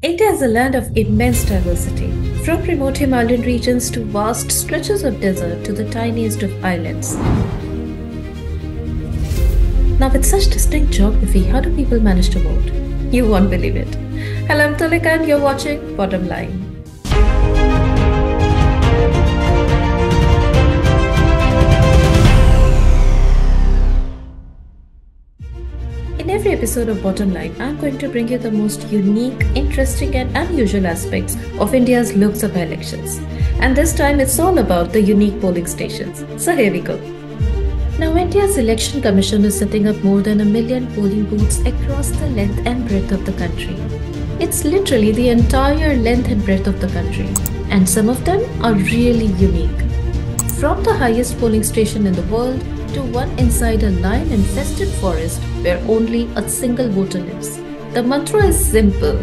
India is a land of immense diversity, from remote Himalayan regions to vast stretches of desert to the tiniest of islands. Now, with such distinct geography, how do people manage to vote? You won't believe it. Hello, I'm Tulika and you're watching Bottomline. In every episode of Bottomline, I'm going to bring you the most unique, interesting and unusual aspects of India's Lok Sabha elections. And this time it's all about the unique polling stations. So here we go. Now, India's Election Commission is setting up more than 1 million polling booths across the length and breadth of the country. It's literally the entire length and breadth of the country. And some of them are really unique. From the highest polling station in the world to one inside a lion-infested forest where only a single voter lives. The mantra is simple.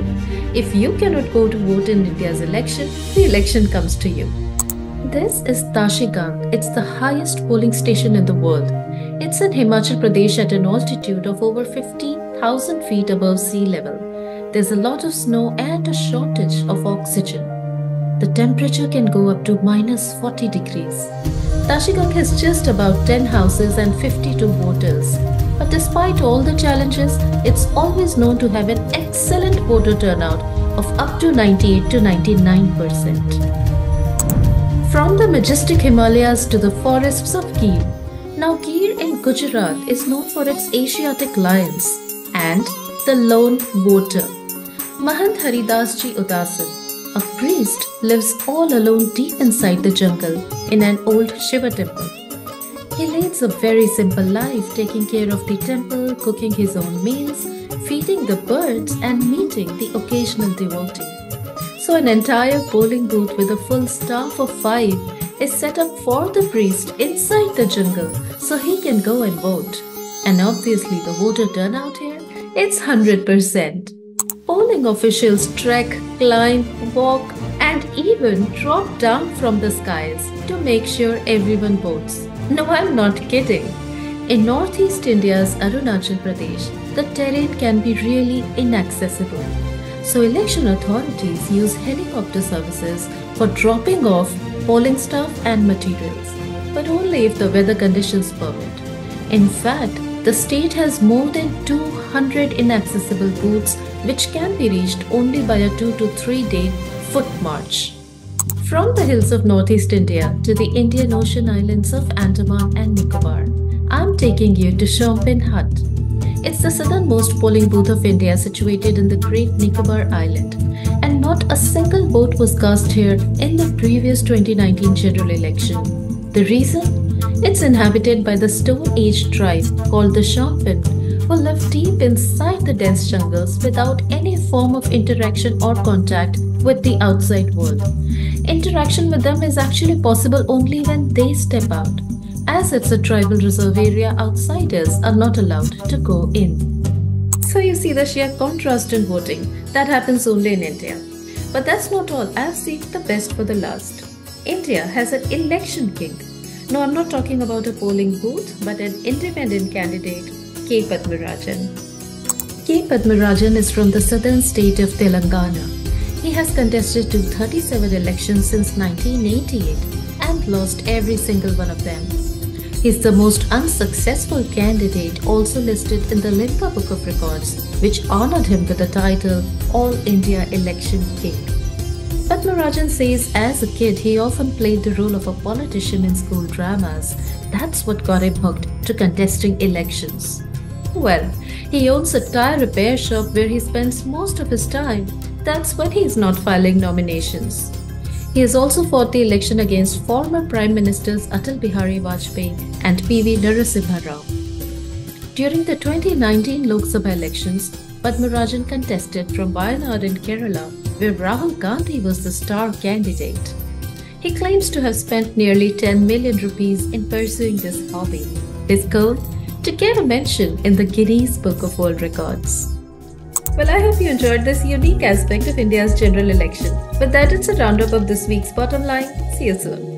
If you cannot go to vote in India's election, the election comes to you. This is Tashigang. It's the highest polling station in the world. It's in Himachal Pradesh at an altitude of over 15,000 feet above sea level. There's a lot of snow and a shortage of oxygen. The temperature can go up to minus 40 degrees. Tashigang has just about 10 houses and 52 voters. But despite all the challenges, it's always known to have an excellent voter turnout of up to 98 to 99%. From the majestic Himalayas to the forests of Gir. Now Gir in Gujarat is known for its Asiatic lions and the lone voter. Mahant Haridas Ji Udasan, a priest, lives all alone deep inside the jungle in an old Shiva temple. He leads a very simple life, taking care of the temple, cooking his own meals, feeding the birds and meeting the occasional devotee. So an entire polling booth with a full staff of 5 is set up for the priest inside the jungle so he can go and vote. And obviously the voter turnout here, it's 100%. Polling officials trek, climb, walk and even drop down from the skies to make sure everyone votes. No, I'm not kidding. In Northeast India's Arunachal Pradesh, the terrain can be really inaccessible. So election authorities use helicopter services for dropping off polling staff and materials, but only if the weather conditions permit. In fact, the state has more than 200 inaccessible booths which can be reached only by a 2 to 3 day foot march. From the hills of Northeast India to the Indian Ocean islands of Andaman and Nicobar, I'm taking you to Shompin Hut. It's the southernmost polling booth of India situated in the Great Nicobar Island, and not a single vote was cast here in the previous 2019 general election. The reason? It's inhabited by the Stone Age tribe called the Shompin, who live deep inside the dense jungles without any form of interaction or contact with the outside world. Interaction with them is actually possible only when they step out. As it's a tribal reserve area, outsiders are not allowed to go in. So you see the sheer contrast in voting that happens only in India. But that's not all. I've saved the best for the last. India has an election king. No, I'm not talking about a polling booth, but an independent candidate, K. Padmarajan. K. Padmarajan is from the southern state of Telangana. He has contested to 37 elections since 1988 and lost every single one of them. He's the most unsuccessful candidate also listed in the Limca Book of Records, which honored him with the title All India Election King. Padmarajan says as a kid he often played the role of a politician in school dramas. That's what got him hooked to contesting elections. Well, he owns a tire repair shop where he spends most of his time. That's when he's not filing nominations. He has also fought the election against former Prime Ministers Atal Bihari Vajpayee and P.V. Narasimha Rao. During the 2019 Lok Sabha elections, Padmarajan contested from Wayanad in Kerala, where Rahul Gandhi was the star candidate. He claims to have spent nearly 10 million rupees in pursuing this hobby. His goal? To get a mention in the Guinness Book of World Records. Well, I hope you enjoyed this unique aspect of India's general election. With that, it's a roundup of this week's Bottomline. See you soon.